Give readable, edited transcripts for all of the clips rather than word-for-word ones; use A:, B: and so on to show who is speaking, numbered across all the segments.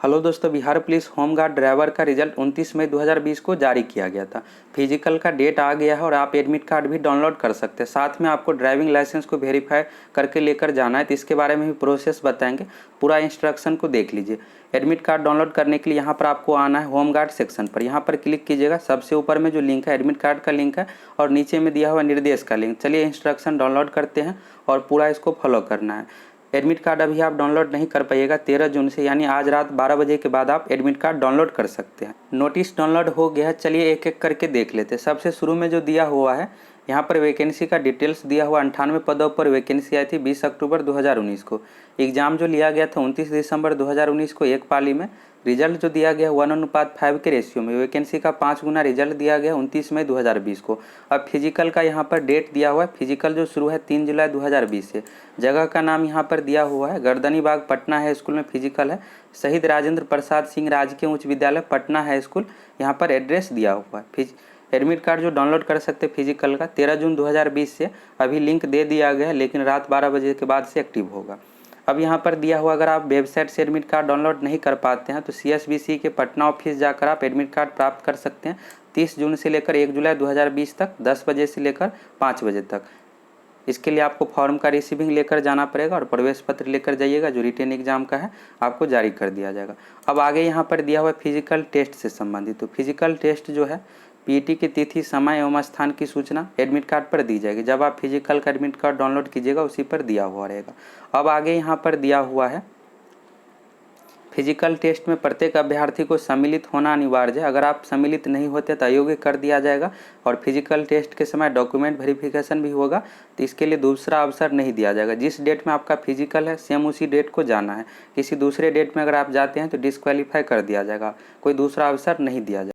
A: Hello दोस्तों, Bihar police home guard driver का result 29 मई 2020 को जारी किया गया था। फिजिकल का डेट आ गया है और आप एडमिट कार्ड भी डाउनलोड कर सकते हैं। साथ में आपको ड्राइविंग लाइसेंस को वेरीफाई करके लेकर जाना है, तो इसके बारे में भी प्रोसेस बताएंगे। पूरा इंस्ट्रक्शन को देख लीजिए। एडमिट कार्ड डाउनलोड करने के लिए यहाँ पर आपको आना है होमगार्ड सेक्शन पर। यहाँ पर क्लिक कीजिएगा। सबसे ऊपर में जो लिंक है एडमिट कार्ड का लिंक है और नीचे में दिया हुआ निर्देश का लिंक। चलिए इंस्ट्रक्शन डाउनलोड करते हैं और पूरा इसको फॉलो करना है। एडमिट कार्ड अभी आप डाउनलोड नहीं कर पाइएगा। 13 जून से यानी आज रात 12 बजे के बाद आप एडमिट कार्ड डाउनलोड कर सकते हैं। नोटिस डाउनलोड हो गया है। चलिए एक एक करके देख लेते हैं। सबसे शुरू में जो दिया हुआ है यहाँ पर वैकेंसी का डिटेल्स दिया हुआ। 98 पदों पर वैकेंसी आई थी 20 अक्टूबर 2019 को। एग्जाम जो लिया गया था 29 दिसंबर 2019 को एक पाली में। रिजल्ट जो दिया गया 1:5 के रेशियो में। वैकेंसी का 5 गुना रिजल्ट दिया गया 29 मई 2020 को। अब फिजिकल का यहाँ पर डेट दिया हुआ है। फिजिकल जो शुरू है 3 जुलाई 2020 से। जगह का नाम यहाँ पर दिया हुआ है गर्दनी बाग पटना है स्कूल में फिजिकल है। शहीद राजेंद्र प्रसाद सिंह राजकीय उच्च विद्यालय पटना है स्कूल। यहाँ पर एड्रेस दिया हुआ है। एडमिट कार्ड जो डाउनलोड कर सकते हैं फिजिकल का 13 जून 2020 से। अभी लिंक दे दिया गया है लेकिन रात 12 बजे के बाद से एक्टिव होगा। अब यहाँ पर दिया हुआ अगर आप वेबसाइट से एडमिट कार्ड डाउनलोड नहीं कर पाते हैं तो CSBC के पटना ऑफिस जाकर आप एडमिट कार्ड प्राप्त कर सकते हैं। 30 जून से लेकर 1 जुलाई 2020 तक 10 बजे से लेकर 5 बजे तक। इसके लिए आपको फॉर्म का रिसीविंग लेकर जाना पड़ेगा और प्रवेश पत्र लेकर जाइएगा जो रिटेन एग्जाम का है आपको जारी कर दिया जाएगा। अब आगे यहाँ पर दिया हुआ फिजिकल टेस्ट से संबंधित। तो फिजिकल टेस्ट जो है पीटी की तिथि समय एवं स्थान की सूचना एडमिट कार्ड पर दी जाएगी। जब आप फिजिकल का एडमिट कार्ड डाउनलोड कीजिएगा उसी पर दिया हुआ रहेगा। अब आगे यहाँ पर दिया हुआ है फिजिकल टेस्ट में प्रत्येक अभ्यर्थी को सम्मिलित होना अनिवार्य है। अगर आप सम्मिलित नहीं होते तो अयोग्य कर दिया जाएगा। और फिजिकल टेस्ट के समय डॉक्यूमेंट वेरिफिकेशन भी होगा, तो इसके लिए दूसरा अवसर नहीं दिया जाएगा। जिस डेट में आपका फिजिकल है सेम उसी डेट को जाना है। किसी दूसरे डेट में अगर आप जाते हैं तो डिस्क्वालीफाई कर दिया जाएगा, कोई दूसरा अवसर नहीं दिया जाएगा।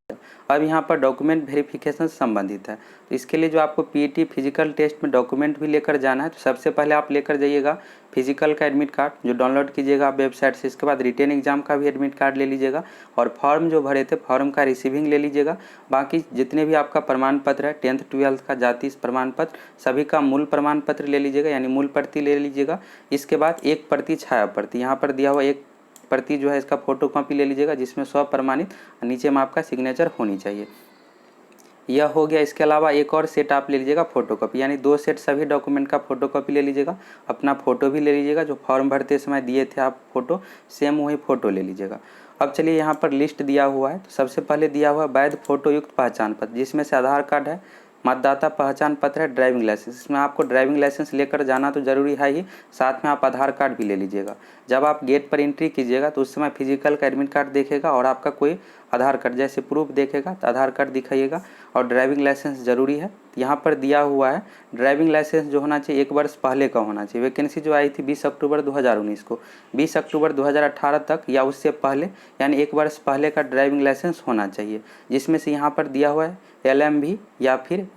A: अब यहाँ पर डॉक्यूमेंट वेरिफिकेशन से संबंधित है, तो इसके लिए जो आपको पीटी फिजिकल टेस्ट में डॉक्यूमेंट भी लेकर जाना है। तो सबसे पहले आप लेकर जाइएगा फिजिकल का एडमिट कार्ड जो डाउनलोड कीजिएगा आप वेबसाइट से। इसके बाद रिटेन एग्जाम का भी एडमिट कार्ड ले लीजिएगा और फॉर्म जो भरे थे फॉर्म का रिसीविंग ले लीजिएगा। बाकी जितने भी आपका प्रमाण पत्र है 10th 12th का जाति प्रमाण पत्र सभी का मूल प्रमाण पत्र ले लीजिएगा, यानी मूल प्रति ले लीजिएगा। इसके बाद एक प्रति छाया प्रति यहाँ पर दिया हुआ एक प्रति जो है इसका फोटो कॉपी ले लीजिएगा जिसमें स्वप्रमाणित नीचे में आपका सिग्नेचर होनी चाहिए। यह हो गया। इसके अलावा एक और सेट आप ले लीजिएगा फोटोकॉपी, यानी 2 सेट सभी डॉक्यूमेंट का फोटोकॉपी ले लीजिएगा। अपना फ़ोटो भी ले लीजिएगा, जो फॉर्म भरते समय दिए थे आप फ़ोटो सेम वही फ़ोटो ले लीजिएगा। अब चलिए यहाँ पर लिस्ट दिया हुआ है। तो सबसे पहले दिया हुआ वैध फोटो युक्त पहचान पत्र, जिसमें से आधार कार्ड है, मतदाता पहचान पत्र है, ड्राइविंग लाइसेंस। इसमें आपको ड्राइविंग लाइसेंस लेकर जाना तो ज़रूरी है ही, साथ में आप आधार कार्ड भी ले लीजिएगा। जब आप गेट पर एंट्री कीजिएगा तो उस समय फिजिकल का एडमिट कार्ड देखेगा और आपका कोई आधार कार्ड जैसे प्रूफ देखेगा तो आधार कार्ड दिखाइएगा और ड्राइविंग लाइसेंस ज़रूरी है। यहाँ पर दिया हुआ है ड्राइविंग लाइसेंस जो होना चाहिए 1 वर्ष पहले का होना चाहिए। वैकेंसी जो आई थी 20 अक्टूबर 2019 को, 20 अक्टूबर 2018 तक या उससे पहले यानी 1 वर्ष पहले का ड्राइविंग लाइसेंस होना चाहिए, जिसमें से यहाँ पर दिया हुआ है LMV या फिर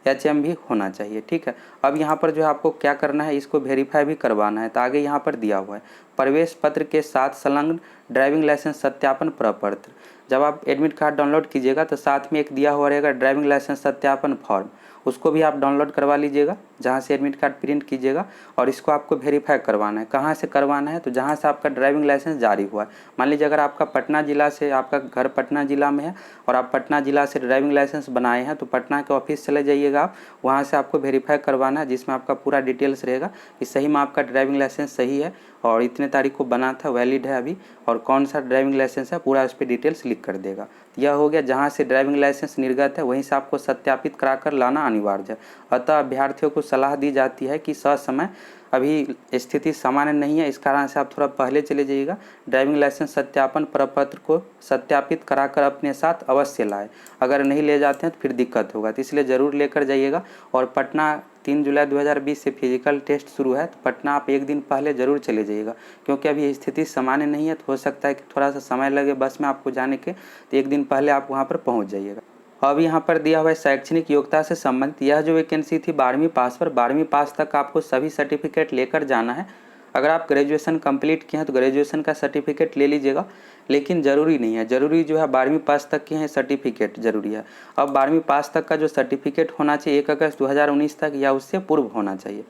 A: HM भी होना चाहिए। ठीक है। अब यहाँ पर जो है आपको क्या करना है, इसको वेरीफाई भी करवाना है। तो आगे यहाँ पर दिया हुआ है प्रवेश पत्र के साथ संलग्न ड्राइविंग लाइसेंस सत्यापन प्रपत्र। जब आप एडमिट कार्ड डाउनलोड कीजिएगा तो साथ में एक दिया हुआ रहेगा ड्राइविंग लाइसेंस सत्यापन फॉर्म, उसको भी आप डाउनलोड करवा लीजिएगा जहाँ से एडमिट कार्ड प्रिंट कीजिएगा। और इसको आपको वेरीफाई करवाना है। कहाँ से करवाना है, तो जहाँ से आपका ड्राइविंग लाइसेंस जारी हुआ है। मान लीजिए अगर आपका पटना जिला से, आपका घर पटना जिला में है और आप पटना जिला से ड्राइविंग लाइसेंस बनाए हैं तो पटना के ऑफिस चले जाइएगा आप, वहाँ से आपको वेरीफाई करवाना है, जिसमें आपका पूरा डिटेल्स रहेगा कि सही में आपका ड्राइविंग लाइसेंस सही है और इतने तारीख को बना था, वैलिड है अभी, और कौन सा ड्राइविंग लाइसेंस है पूरा उस पर डिटेल्स लिख कर देगा। यह हो गया। जहाँ से ड्राइविंग लाइसेंस निर्गत है वहीं से आपको सत्यापित कराकर लाना अनिवार्य है। अतः अभ्यर्थियों को सलाह दी जाती है कि ससमय, अभी स्थिति सामान्य नहीं है, इस कारण से आप थोड़ा पहले चले जाइएगा। ड्राइविंग लाइसेंस सत्यापन प्रपत्र को सत्यापित कराकर अपने साथ अवश्य लाए। अगर नहीं ले जाते हैं तो फिर दिक्कत होगा, तो इसलिए ज़रूर लेकर जाइएगा। और पटना 3 जुलाई 2020 से फिजिकल टेस्ट शुरू है, तो पटना आप 1 दिन पहले ज़रूर चले जाइएगा, क्योंकि अभी स्थिति सामान्य नहीं है। तो हो सकता है कि थोड़ा सा समय लगे बस में आपको जाने के, तो 1 दिन पहले आप वहाँ पर पहुँच जाइएगा। अब यहाँ पर दिया हुआ है शैक्षणिक योग्यता से संबंधित। यह जो वैकेंसी थी 12वीं पास पर, 12वीं पास तक आपको सभी सर्टिफिकेट लेकर जाना है। अगर आप ग्रेजुएशन कंप्लीट किए हैं तो ग्रेजुएशन का सर्टिफिकेट ले लीजिएगा, लेकिन ज़रूरी नहीं है। ज़रूरी जो है 12वीं पास तक के हैं सर्टिफिकेट ज़रूरी है। अब 12वीं पास तक का जो सर्टिफिकेट होना चाहिए 1 अगस्त 2019 तक या उससे पूर्व होना चाहिए।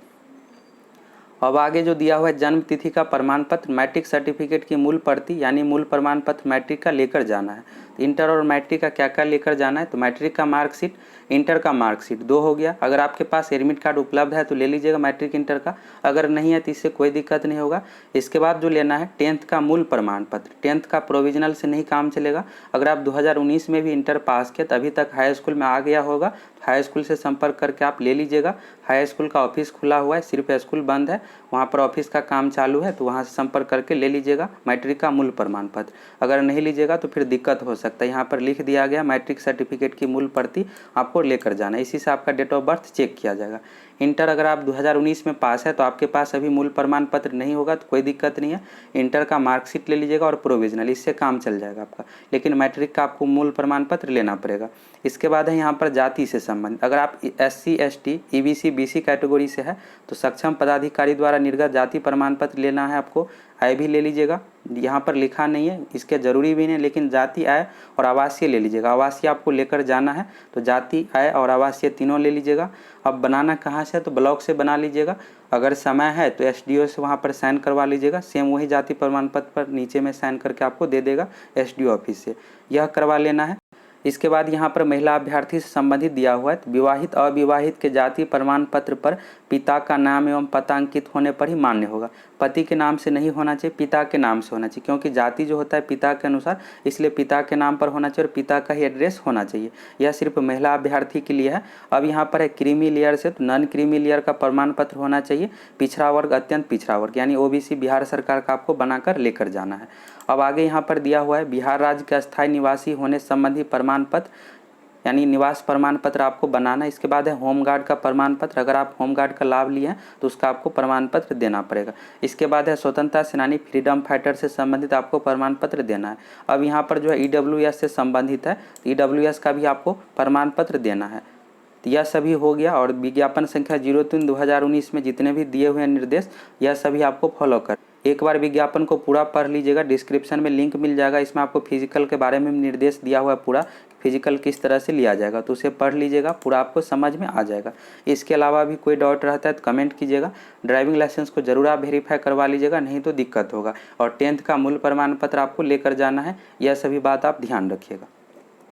A: अब आगे जो दिया हुआ है जन्म तिथि का प्रमाण पत्र, मैट्रिक सर्टिफिकेट की मूल प्रति यानी मूल प्रमाण पत्र मैट्रिक का लेकर जाना है। तो इंटर और मैट्रिक का क्या क्या लेकर जाना है, तो मैट्रिक का मार्कशीट, इंटर का मार्कशीट 2 हो गया। अगर आपके पास एडमिट कार्ड उपलब्ध है तो ले लीजिएगा मैट्रिक इंटर का, अगर नहीं है तो इससे कोई दिक्कत नहीं होगा। इसके बाद जो लेना है 10th का मूल प्रमाण पत्र, 10th का प्रोविजनल से नहीं काम चलेगा। अगर आप 2019 में भी इंटर पास किए तभी तक हाई स्कूल में आ गया होगा तो हाई स्कूल से संपर्क करके आप ले लीजिएगा। हाई स्कूल का ऑफिस खुला हुआ है, सिर्फ स्कूल बंद है, वहाँ पर ऑफिस का काम चालू है, तो वहाँ से संपर्क करके ले लीजिएगा मैट्रिक का मूल प्रमाण पत्र। अगर नहीं लीजिएगा तो फिर दिक्कत हो सकता है। यहाँ पर लिख दिया गया मैट्रिक सर्टिफिकेट की मूल प्रति आपको लेकर जाना है, इसी से आपका डेट ऑफ बर्थ चेक किया जाएगा। इंटर अगर आप 2019 में पास है तो आपके पास अभी मूल प्रमाण पत्र नहीं होगा तो कोई दिक्कत नहीं है, इंटर का मार्कशीट ले लीजिएगा और प्रोविजनल, इससे काम चल जाएगा आपका। लेकिन मैट्रिक का आपको मूल प्रमाण पत्र लेना पड़ेगा। इसके बाद है यहाँ पर जाति से संबंधित, अगर आप SC ST EBC BC category से है तो सक्षम पदाधिकारी द्वारा निर्गत जाति प्रमाण पत्र लेना है आपको। आय भी ले लीजिएगा, यहाँ पर लिखा नहीं है, इसके जरूरी भी नहीं, लेकिन जाति, आय और आवासीय ले लीजिएगा। आवासीय आपको लेकर जाना है तो जाति, आय और आवासीय तीनों ले लीजिएगा। अब बनाना कहाँ से, तो ब्लॉक से बना लीजिएगा। अगर समय है तो SDO से वहाँ पर साइन करवा लीजिएगा, सेम वही जाति प्रमाण पत्र पर नीचे में साइन करके आपको दे देगा SDO ऑफिस से, यह करवा लेना है। इसके बाद यहाँ पर महिला अभ्यर्थी से संबंधित दिया हुआ है, तो विवाहित अविवाहित के जाति प्रमाण पत्र पर पिता का नाम एवं पता अंकित होने पर ही मान्य होगा। पति के नाम से नहीं होना चाहिए, पिता के नाम से होना चाहिए, क्योंकि जाति जो होता है पिता के अनुसार, इसलिए पिता के नाम पर होना चाहिए और पिता का ही एड्रेस होना चाहिए। यह सिर्फ महिला अभ्यर्थी के लिए है। अब यहाँ पर है क्रीमी लेयर से, तो नॉन क्रीमी लेयर का प्रमाण पत्र होना चाहिए। पिछड़ा वर्ग, अत्यंत पिछड़ा वर्ग यानी OBC बिहार सरकार का आपको बनाकर लेकर जाना है। अब आगे यहाँ पर दिया हुआ है बिहार राज्य के अस्थायी निवासी होने संबंधी प्रमाण पत्र यानी निवास प्रमाण पत्र आपको बनाना है। इसके बाद है होमगार्ड का प्रमाण पत्र, अगर आप होमगार्ड का लाभ लिए हैं तो उसका आपको प्रमाण पत्र देना पड़ेगा। इसके बाद है स्वतंत्रता सेनानी फ्रीडम फाइटर से संबंधित आपको प्रमाण पत्र देना है। अब यहाँ पर जो है EWS से संबंधित है, EWS का भी आपको प्रमाण पत्र देना है। तो यह सभी हो गया। और विज्ञापन संख्या 03/2019 में जितने भी दिए हुए निर्देश यह सभी आपको फॉलो कर, एक बार विज्ञापन को पूरा पढ़ लीजिएगा, डिस्क्रिप्शन में लिंक मिल जाएगा, इसमें आपको फिजिकल के बारे में निर्देश दिया हुआ है पूरा, फिजिकल किस तरह से लिया जाएगा, तो उसे पढ़ लीजिएगा, पूरा आपको समझ में आ जाएगा। इसके अलावा भी कोई डाउट रहता है तो कमेंट कीजिएगा। ड्राइविंग लाइसेंस को जरूर आप वेरीफाई करवा लीजिएगा, नहीं तो दिक्कत होगा। और 10th का मूल प्रमाण पत्र आपको लेकर जाना है, यह सभी बात आप ध्यान रखिएगा।